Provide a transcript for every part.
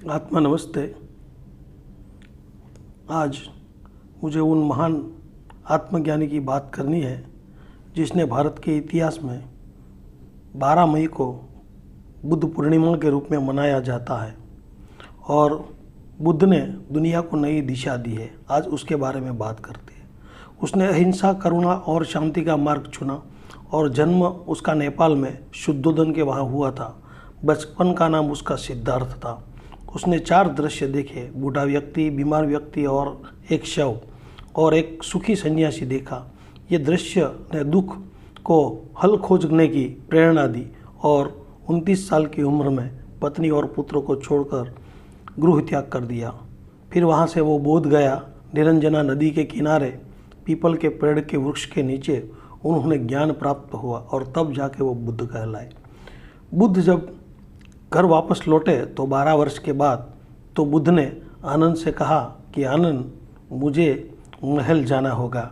आत्मा नमस्ते। आज मुझे उन महान आत्मज्ञानी की बात करनी है जिसने भारत के इतिहास में 12 मई को बुद्ध पूर्णिमा के रूप में मनाया जाता है और बुद्ध ने दुनिया को नई दिशा दी है। आज उसके बारे में बात करते हैं। उसने अहिंसा, करुणा और शांति का मार्ग चुना और जन्म उसका नेपाल में शुद्धोदन के वहाँ हुआ था। बचपन का नाम उसका सिद्धार्थ था। उसने 4 दृश्य देखे, बूढ़ा व्यक्ति, बीमार व्यक्ति और एक शव और एक सुखी सन्यासी देखा। ये दृश्य ने दुख को हल खोजने की प्रेरणा दी और 29 साल की उम्र में पत्नी और पुत्र को छोड़कर गृह त्याग कर दिया। फिर वहाँ से वो बोध गया। निरंजना नदी के किनारे पीपल के पेड़ के वृक्ष के नीचे उन्होंने ज्ञान प्राप्त हुआ और तब जाके वो बुद्ध कहलाए। बुद्ध जब घर वापस लौटे तो 12 वर्ष के बाद तो बुद्ध ने आनंद से कहा कि आनंद, मुझे महल जाना होगा।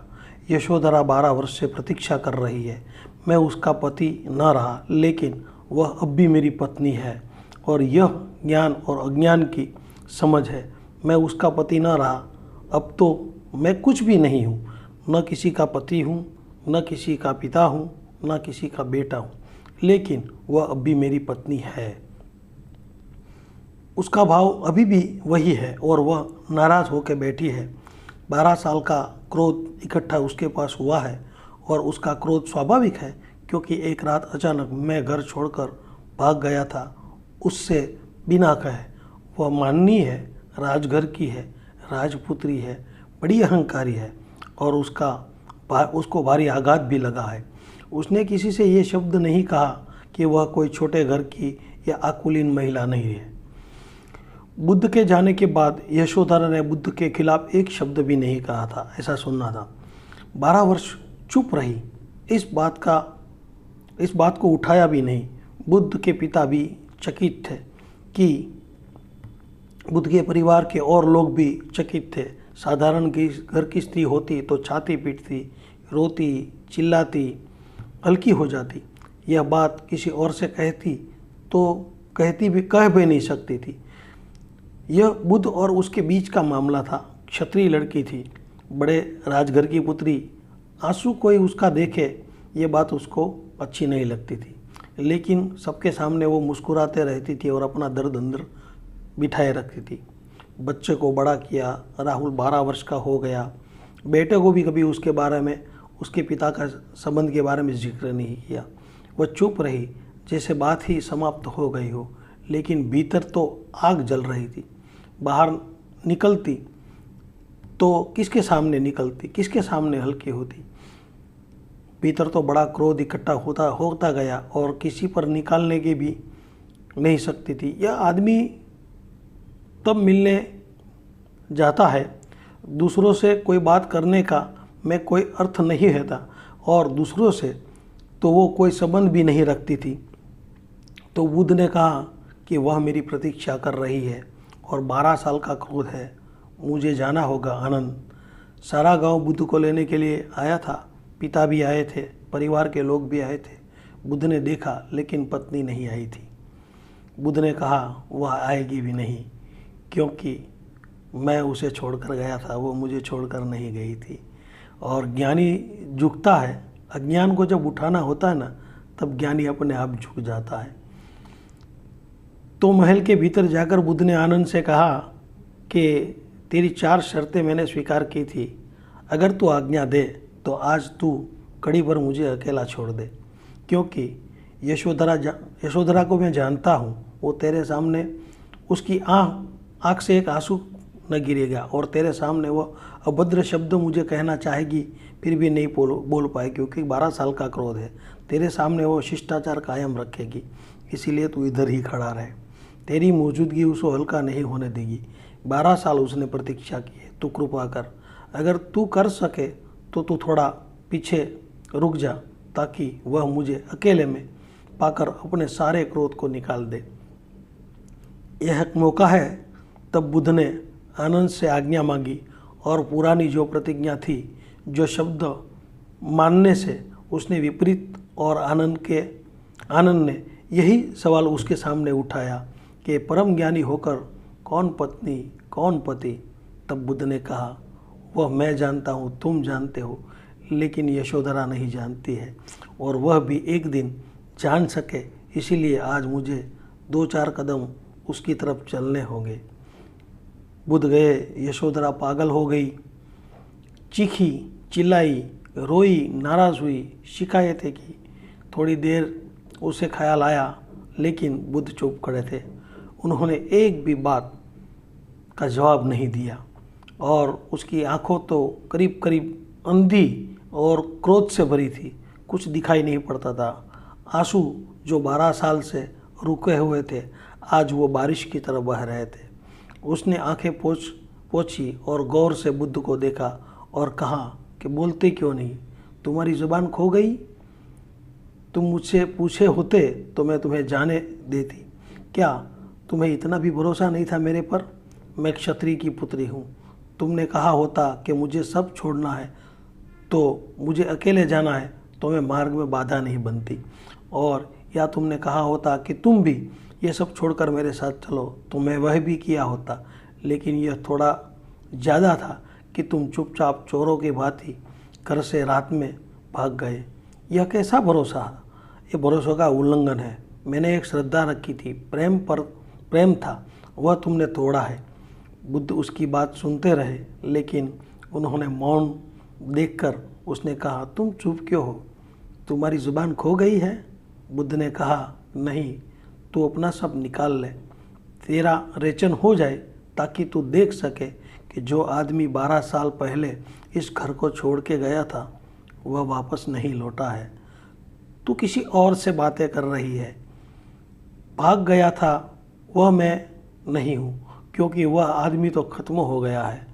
यशोधरा 12 वर्ष से प्रतीक्षा कर रही है। मैं उसका पति न रहा, लेकिन वह अब भी मेरी पत्नी है और यह ज्ञान और अज्ञान की समझ है। मैं उसका पति न रहा, अब तो मैं कुछ भी नहीं हूँ। न किसी का पति हूँ, न किसी का पिता हूँ, न किसी का बेटा हूँ, लेकिन वह अब भी मेरी पत्नी है। उसका भाव अभी भी वही है और वह नाराज़ होकर बैठी है। 12 साल का क्रोध इकट्ठा उसके पास हुआ है और उसका क्रोध स्वाभाविक है, क्योंकि एक रात अचानक मैं घर छोड़कर भाग गया था उससे बिना कहे। वह माननीय है, राजघर की है, राजपुत्री है, बड़ी अहंकारी है और उसको भारी आघात भी लगा है। उसने किसी से ये शब्द नहीं कहा कि वह कोई छोटे घर की या आकुलीन महिला नहीं है। बुद्ध के जाने के बाद यशोधरा ने बुद्ध के खिलाफ एक शब्द भी नहीं कहा था, ऐसा सुनना था। 12 वर्ष चुप रही, इस बात को उठाया भी नहीं। बुद्ध के पिता भी चकित थे कि बुद्ध के परिवार के और लोग भी चकित थे। साधारण घर की स्त्री होती तो छाती पीटती, रोती, चिल्लाती, हल्की हो जाती। यह बात किसी और से कहती तो कह भी नहीं सकती थी। यह बुद्ध और उसके बीच का मामला था। क्षत्रिय लड़की थी, बड़े राजघर की पुत्री। आंसू कोई उसका देखे ये बात उसको अच्छी नहीं लगती थी, लेकिन सबके सामने वो मुस्कुराते रहती थी और अपना दर्द अंदर बिठाए रखती थी। बच्चे को बड़ा किया, राहुल 12 वर्ष का हो गया। बेटे को भी कभी उसके बारे में, उसके पिता का संबंध के बारे में जिक्र नहीं किया। वह चुप रही जैसे बात ही समाप्त हो गई हो, लेकिन भीतर तो आग जल रही थी। बाहर निकलती तो किसके सामने निकलती, किसके सामने हल्की होती। भीतर तो बड़ा क्रोध इकट्ठा होता गया और किसी पर निकालने की भी नहीं सकती थी। यह आदमी तब मिलने जाता है, दूसरों से कोई बात करने का में कोई अर्थ नहीं रहता और दूसरों से तो वो कोई संबंध भी नहीं रखती थी। तो बुद्ध ने कहा कि वह मेरी प्रतीक्षा कर रही है और 12 साल का क्रोध है, मुझे जाना होगा आनंद। सारा गांव बुद्ध को लेने के लिए आया था। पिता भी आए थे, परिवार के लोग भी आए थे। बुद्ध ने देखा, लेकिन पत्नी नहीं आई थी। बुद्ध ने कहा वह आएगी भी नहीं, क्योंकि मैं उसे छोड़कर गया था, वो मुझे छोड़कर नहीं गई थी। और ज्ञानी झुकता है। अज्ञान को जब उठाना होता है ना, तब ज्ञानी अपने आप झुक जाता है। तो महल के भीतर जाकर बुद्ध ने आनंद से कहा कि तेरी 4 शर्तें मैंने स्वीकार की थी। अगर तू आज्ञा दे तो आज तू कड़ी पर मुझे अकेला छोड़ दे, क्योंकि यशोधरा को मैं जानता हूँ। वो तेरे सामने, उसकी आँख से एक आंसू न गिरेगा और तेरे सामने वो अभद्र शब्द मुझे कहना चाहेगी, फिर भी नहीं बोल पाए, क्योंकि 12 साल का क्रोध है। तेरे सामने वो शिष्टाचार कायम रखेगी, इसीलिए तू इधर ही खड़ा रहे। तेरी मौजूदगी उसको हल्का नहीं होने देगी। 12 साल उसने प्रतीक्षा की है, तू कृपा कर। अगर तू कर सके तो तू थोड़ा पीछे रुक जा, ताकि वह मुझे अकेले में पाकर अपने सारे क्रोध को निकाल दे। यह एक मौका है। तब बुद्ध ने आनंद से आज्ञा मांगी और पुरानी जो प्रतिज्ञा थी, जो शब्द मानने से उसने विपरीत, और आनंद ने यही सवाल उसके सामने उठाया कि परम ज्ञानी होकर कौन पत्नी कौन पति? तब बुद्ध ने कहा, वह मैं जानता हूँ, तुम जानते हो, लेकिन यशोधरा नहीं जानती है, और वह भी एक दिन जान सके, इसीलिए आज मुझे 2-4 कदम उसकी तरफ चलने होंगे। बुद्ध गए। यशोधरा पागल हो गई, चीखी, चिल्लाई, रोई, नाराज़ हुई, शिकायतें की। थोड़ी देर उसे ख्याल आया, लेकिन बुद्ध चुप खड़े थे। उन्होंने एक भी बात का जवाब नहीं दिया, और उसकी आंखों तो करीब करीब अंधी और क्रोध से भरी थी। कुछ दिखाई नहीं पड़ता था। आंसू जो 12 साल से रुके हुए थे, आज वो बारिश की तरह बह रहे थे। उसने आंखें पोंछी और गौर से बुद्ध को देखा और कहा कि बोलते क्यों नहीं? तुम्हारी ज़ुबान खो गई? तुम मुझसे पूछे होते तो मैं तुम्हें जाने देती। क्या तुम्हें इतना भी भरोसा नहीं था मेरे पर? मैं क्षत्रिय की पुत्री हूँ। तुमने कहा होता कि मुझे सब छोड़ना है, तो मुझे अकेले जाना है, तो मैं मार्ग में बाधा नहीं बनती। और या तुमने कहा होता कि तुम भी ये सब छोड़कर मेरे साथ चलो, तो मैं वह भी किया होता। लेकिन यह थोड़ा ज़्यादा था कि तुम चुपचाप चोरों की भांति घर से रात में भाग गए। यह कैसा भरोसा है? ये भरोसे का उल्लंघन है। मैंने एक श्रद्धा रखी थी, प्रेम था, वह तुमने तोड़ा है। बुद्ध उसकी बात सुनते रहे, लेकिन उन्होंने मौन देखकर उसने कहा, तुम चुप क्यों हो? तुम्हारी ज़ुबान खो गई है? बुद्ध ने कहा, नहीं, तू अपना सब निकाल ले, तेरा रेचन हो जाए, ताकि तू देख सके कि जो आदमी 12 साल पहले इस घर को छोड़ के गया था, वह वापस नहीं लौटा है। तू किसी और से बातें कर रही है। भाग गया था वह मैं नहीं हूँ, क्योंकि वह आदमी तो खत्म हो गया है,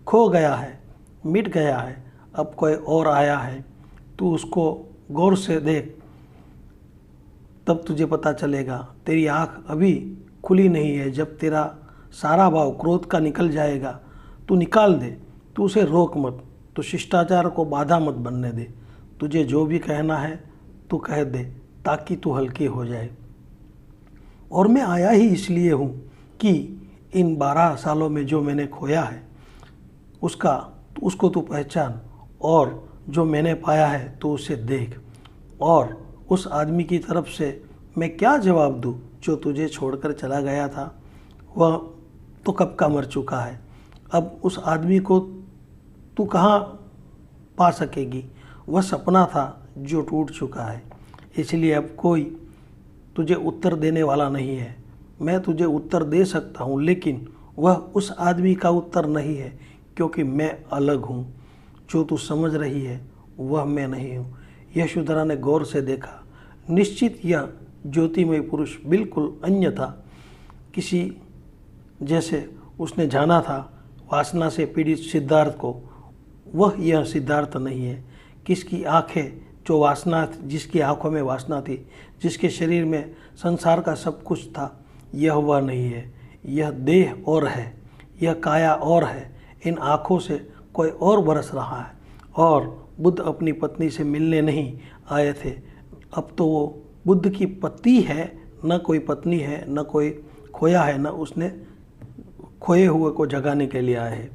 खो गया है, मिट गया है। अब कोई और आया है। तू उसको गौर से देख, तब तुझे पता चलेगा। तेरी आँख अभी खुली नहीं है। जब तेरा सारा भाव क्रोध का निकल जाएगा, तू निकाल दे, तू उसे रोक मत, तू शिष्टाचार को बाधा मत बनने दे। तुझे जो भी कहना है तू कह दे, ताकि तू हल्की हो जाए। और मैं आया ही इसलिए हूँ कि इन 12 सालों में जो मैंने खोया है उसको तू पहचान, और जो मैंने पाया है तो उसे देख। और उस आदमी की तरफ से मैं क्या जवाब दूँ जो तुझे छोड़कर चला गया था? वह तो कब का मर चुका है। अब उस आदमी को तू कहाँ पा सकेगी? वह सपना था जो टूट चुका है। इसलिए अब कोई तुझे उत्तर देने वाला नहीं है। मैं तुझे उत्तर दे सकता हूँ, लेकिन वह उस आदमी का उत्तर नहीं है, क्योंकि मैं अलग हूँ। जो तू समझ रही है वह मैं नहीं हूँ। यशोधरा ने गौर से देखा। निश्चित यह ज्योतिमय पुरुष बिल्कुल अन्य था, किसी जैसे उसने जाना था वासना से पीड़ित सिद्धार्थ को। वह यह सिद्धार्थ नहीं है। जिसकी आंखों में वासना थी, जिसके शरीर में संसार का सब कुछ था, यह वह नहीं है। यह देह और है, यह काया और है। इन आँखों से कोई और बरस रहा है। और बुद्ध अपनी पत्नी से मिलने नहीं आए थे। अब तो वो बुद्ध की पति है, न कोई पत्नी है, न कोई खोया है, न उसने खोए हुए को जगाने के लिए आए हैं।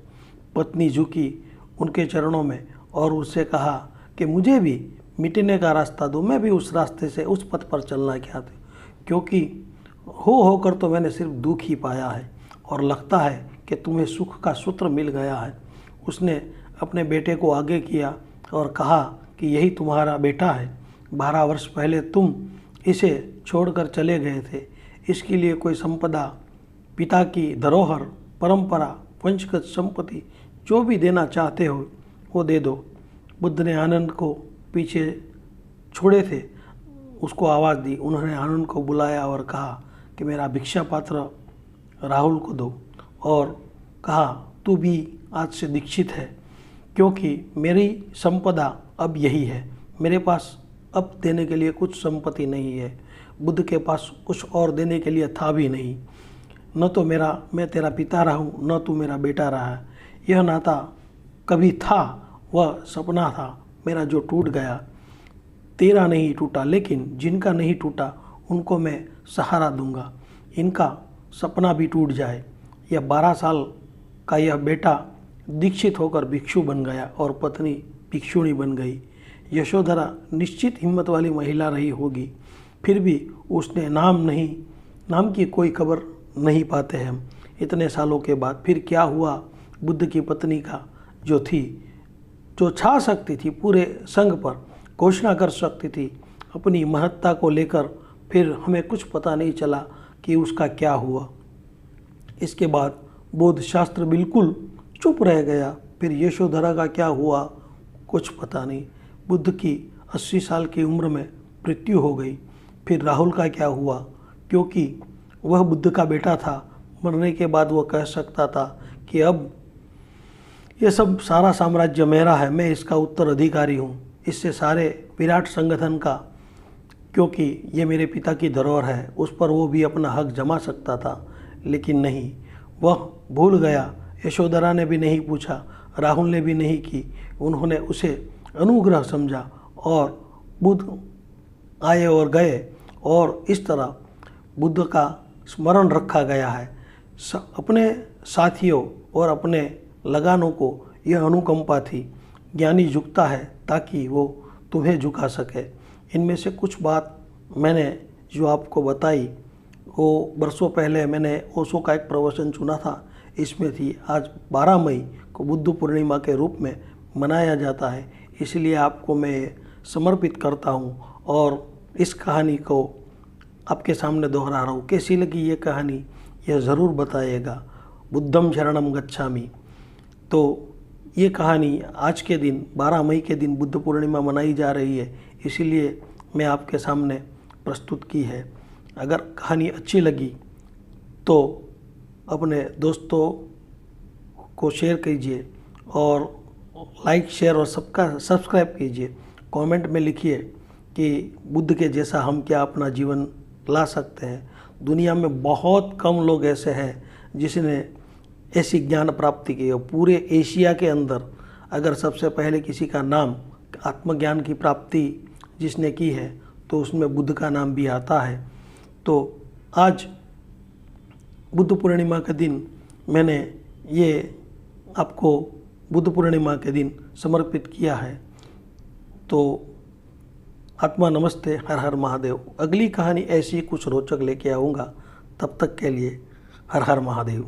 पत्नी झुकी उनके चरणों में और उससे कहा कि मुझे भी मिटने का रास्ता दो, मैं भी उस रास्ते से, उस पथ पर चलना चाहती हूँ, क्योंकि होकर तो मैंने सिर्फ दुख ही पाया है, और लगता है कि तुम्हें सुख का सूत्र मिल गया है। उसने अपने बेटे को आगे किया और कहा कि यही तुम्हारा बेटा है। 12 वर्ष पहले तुम इसे छोड़कर चले गए थे। इसके लिए कोई संपदा, पिता की धरोहर, परंपरा, वंशगत संपत्ति, जो भी देना चाहते हो वो दे दो। बुद्ध ने आनंद को पीछे छोड़े थे, उसको आवाज़ दी। उन्होंने आनंद को बुलाया और कहा कि मेरा भिक्षा पात्र राहुल को दो, और कहा तू भी आज से दीक्षित है, क्योंकि मेरी संपदा अब यही है। मेरे पास अब देने के लिए कुछ संपत्ति नहीं है। बुद्ध के पास कुछ और देने के लिए था भी नहीं। न तो मैं तेरा पिता रहा हूँ, न तू मेरा बेटा रहा है। यह नाता कभी था, वह सपना था मेरा जो टूट गया। तेरा नहीं टूटा, लेकिन जिनका नहीं टूटा उनको मैं सहारा दूंगा। इनका सपना भी टूट जाए, यह 12 साल का यह बेटा दीक्षित होकर भिक्षु बन गया और पत्नी भिक्षुणी बन गई। यशोधरा निश्चित हिम्मत वाली महिला रही होगी, फिर भी उसने नाम की कोई खबर नहीं पाते हैं हम इतने सालों के बाद। फिर क्या हुआ बुद्ध की पत्नी का, जो छा सकती थी पूरे संघ पर, घोषणा कर सकती थी अपनी महत्ता को लेकर, फिर हमें कुछ पता नहीं चला कि उसका क्या हुआ। इसके बाद बौद्ध शास्त्र बिल्कुल चुप रह गया। फिर यशोधरा का क्या हुआ कुछ पता नहीं। बुद्ध की 80 साल की उम्र में मृत्यु हो गई। फिर राहुल का क्या हुआ, क्योंकि वह बुद्ध का बेटा था। मरने के बाद वह कह सकता था कि अब ये सब सारा साम्राज्य मेरा है, मैं इसका उत्तराधिकारी हूँ, इससे सारे विराट संगठन का, क्योंकि ये मेरे पिता की धरोहर है, उस पर वो भी अपना हक जमा सकता था। लेकिन नहीं, वह भूल गया। यशोधरा ने भी नहीं पूछा, राहुल ने भी नहीं की। उन्होंने उसे अनुग्रह समझा और बुद्ध आए और गए, और इस तरह बुद्ध का स्मरण रखा गया है। अपने साथियों और अपने लगानों को यह अनुकंपा थी। ज्ञानी झुकता है ताकि वो तुम्हें झुका सके। इनमें से कुछ बात मैंने जो आपको बताई वो वर्षों पहले मैंने ओशो का एक प्रवचन चुना था, इसमें थी। आज 12 मई को बुद्ध पूर्णिमा के रूप में मनाया जाता है, इसलिए आपको मैं समर्पित करता हूँ और इस कहानी को आपके सामने दोहरा रहा हूँ। कैसी लगी ये कहानी यह ज़रूर बताइएगा। बुद्धम शरणम गच्छामि। तो ये कहानी आज के दिन 12 मई के दिन बुद्ध पूर्णिमा मनाई जा रही है, इसीलिए मैं आपके सामने प्रस्तुत की है। अगर कहानी अच्छी लगी तो अपने दोस्तों को शेयर कीजिए और लाइक शेयर और सब्सक्राइब कीजिए। कमेंट में लिखिए कि बुद्ध के जैसा हम क्या अपना जीवन ला सकते हैं। दुनिया में बहुत कम लोग ऐसे हैं जिसने ऐसी ज्ञान प्राप्ति की है। पूरे एशिया के अंदर अगर सबसे पहले किसी का नाम आत्मज्ञान की प्राप्ति जिसने की है तो उसमें बुद्ध का नाम भी आता है। तो आज बुद्ध पूर्णिमा के दिन मैंने ये आपको बुद्ध पूर्णिमा के दिन समर्पित किया है। तो आत्मा नमस्ते, हर हर महादेव। अगली कहानी ऐसी कुछ रोचक लेके आऊँगा, तब तक के लिए हर हर महादेव।